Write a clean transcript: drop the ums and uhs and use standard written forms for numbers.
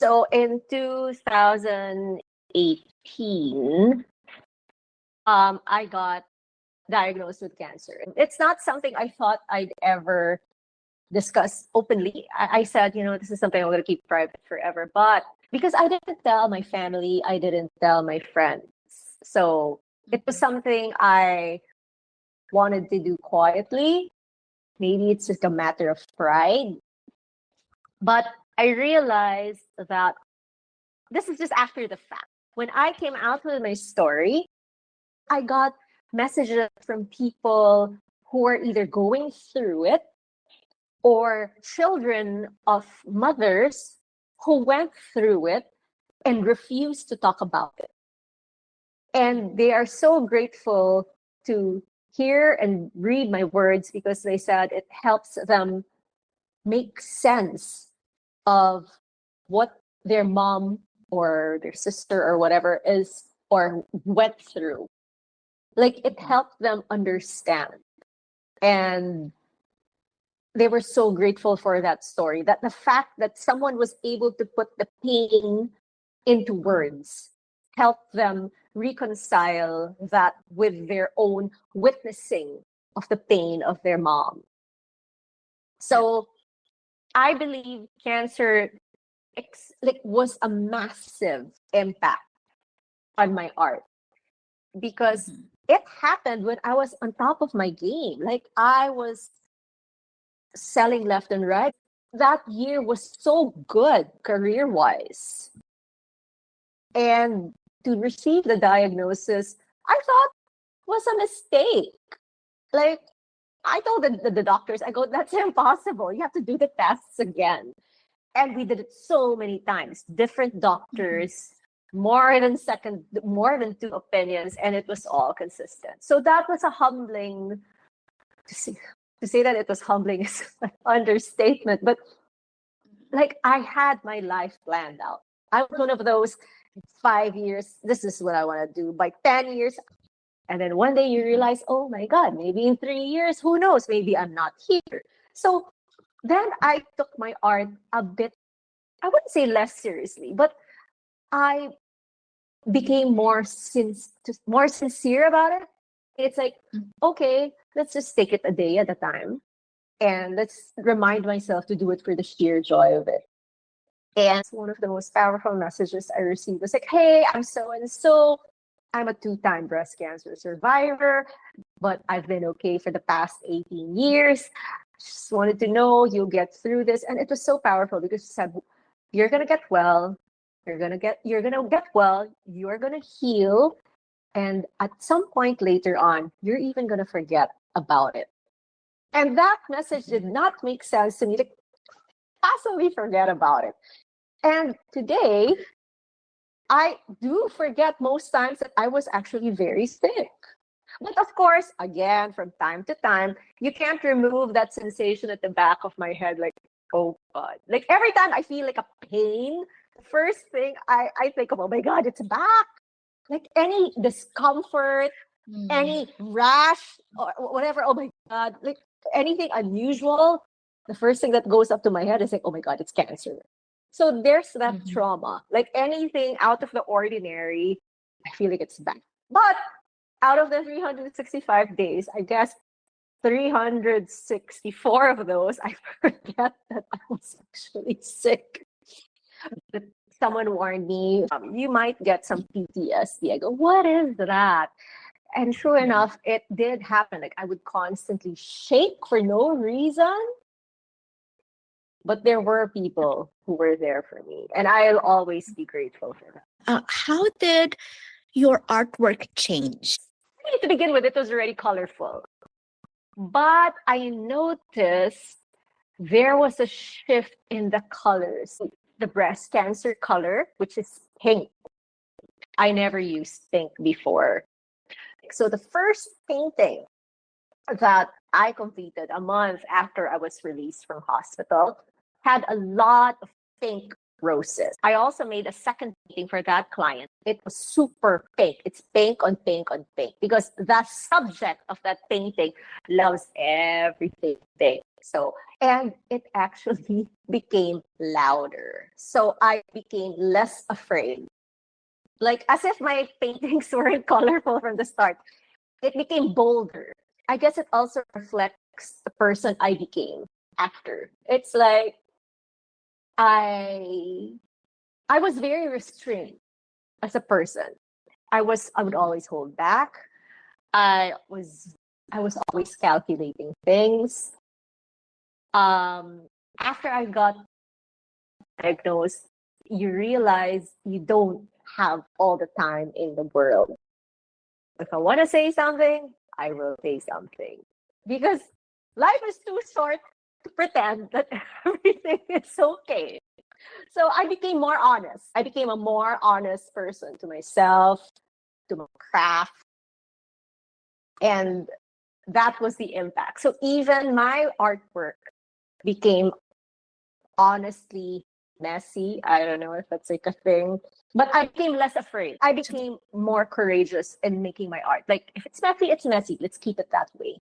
So in 2018, I got diagnosed with cancer. It's not something I thought I'd ever discuss openly. I said, this is something I'm going to keep private forever. But because I didn't tell my family, I didn't tell my friends. So it was something I wanted to do quietly. Maybe it's just a matter of pride. But I realized that this is just after the fact. When I came out with my story, I got messages from people who are either going through it or children of mothers who went through it and refused to talk about it. And they are so grateful to hear and read my words because they said it helps them make sense of what their mom or their sister or whatever is or went through. Like it helped them understand. And they were so grateful for that story, that the fact that someone was able to put the pain into words helped them reconcile that with their own witnessing of the pain of their mom. So I believe cancer was a massive impact on my art because it happened when I was on top of my game. Like I was selling left and right. That year was so good career-wise. And to receive the diagnosis, I thought was a mistake. Like I told the doctors, I go, that's impossible. You have to do the tests again. And we did it so many times, different doctors, more than two opinions, and it was all consistent. So that was a humbling, to say that it was humbling is an understatement, but like I had my life planned out. I was one of those 5 years, this is what I want to do. By 10 years, and then one day you realize, oh my God, maybe in 3 years, who knows? Maybe I'm not here. So then I took my art a bit, I wouldn't say less seriously, but I became more sincere about it. It's like, okay, let's just take it a day at a time. And let's remind myself to do it for the sheer joy of it. And one of the most powerful messages I received was like, hey, I'm so and so. I'm a 2-time breast cancer survivor, but I've been okay for the past 18 years. Just wanted to know you'll get through this. And it was so powerful because it said, you're going to get well. You're going to get well. You're going to heal. And at some point later on, you're even going to forget about it. And that message did not make sense to me to possibly forget about it. And today, I do forget most times that I was actually very sick. But of course, again, from time to time, you can't remove that sensation at the back of my head, like, oh God. Like every time I feel like a pain, the first thing I think of, oh my God, it's back. Like any discomfort, any rash or whatever, oh my God, like anything unusual, the first thing that goes up to my head is like, oh my God, it's cancer. So there's that trauma. Like anything out of the ordinary, I feel like it's back. But out of the 365 days, I guess 364 of those, I forget that I was actually sick. But someone warned me, you might get some PTSD. I go, what is that? And sure enough, it did happen. Like I would constantly shake for no reason. But there were people who were there for me. And I'll always be grateful for that. How did your artwork change? To begin with, it was already colorful. But I noticed there was a shift in the colors. The breast cancer color, which is pink. I never used pink before. So the first painting that I completed a month after I was released from hospital had a lot of pink roses. I also made a second painting for that client. It was super pink. It's pink on pink on pink because the subject of that painting loves everything pink. So, and it actually became louder. So I became less afraid. Like as if my paintings weren't colorful from the start. It became bolder. I guess it also reflects the person I became after. It's like I I was very restrained as a person. I would always hold back. I was I was always calculating things. After I got diagnosed, you realize you don't have all the time in the world. If I want to say something, I will say something. Because life is too short to pretend that everything is okay. So I became more honest. I became a more honest person to myself, to my craft, and that was the impact. So even my artwork became honestly messy. I don't know if that's like a thing, but I became less afraid. I became more courageous in making my art. Like if it's messy, it's messy. Let's keep it that way.